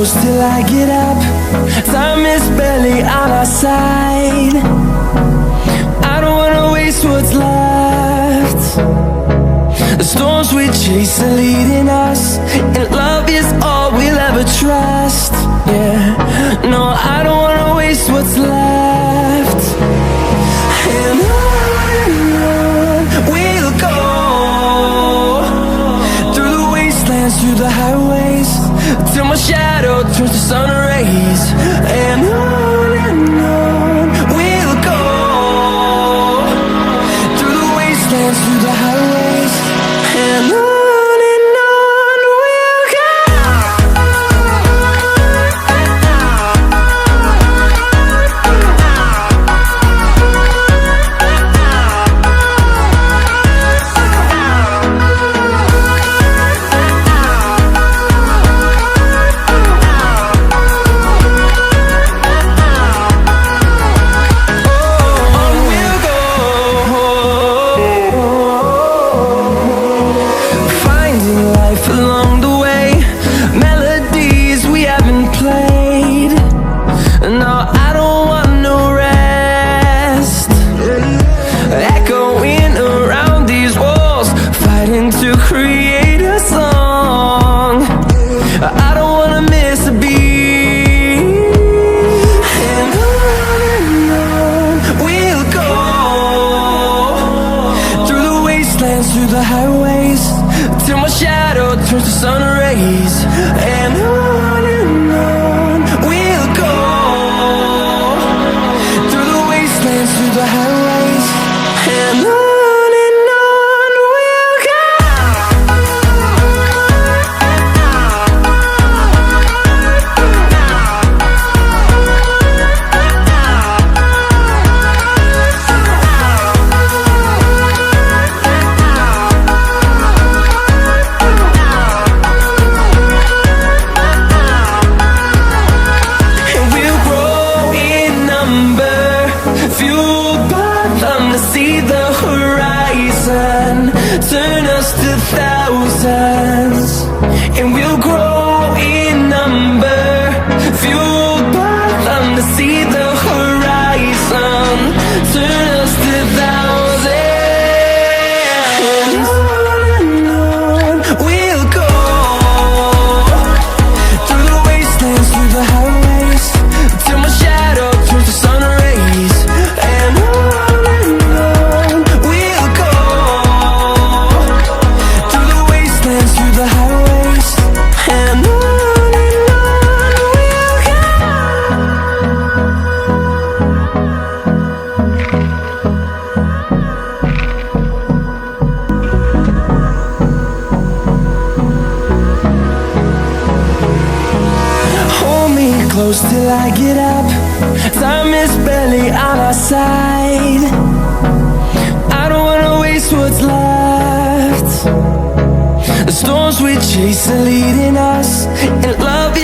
close till I get up. Time is barely on our side. I don't wanna waste what's left. The storms we chase are leading us, and love is all we'll ever trust. Yeah, no, I don't wanna waste what's left. And on we'll go, through the wastelands, through the highways, till my shadow turns to sun rays. And on we'll go, through the wastelands, through the highways, and on we'll go. Along the way, melodies we haven't played. No, I don't want no rest. Echoing around these walls, fighting to create a song. I don't wanna miss a beat. And on we'll go, through the wastelands, through the highways, till my shadow turns to sun rays. And on we'll go, through the wastelands, through the highways, and on we'll go. Fueled by them to see the horizon, turn us to thousands, and we'll grow in number. Fueled by them to see the horizon, turn us to thousands. And on we'll go, through the wastelands, through the highways, till my shadow turns to sun rays. And on we'll go, through the wastelands, through the highways, and on we'll go. Hold me close till I get up. Time is barely on our side. I don't wanna waste what's left. The storms we chase are leading us, and love is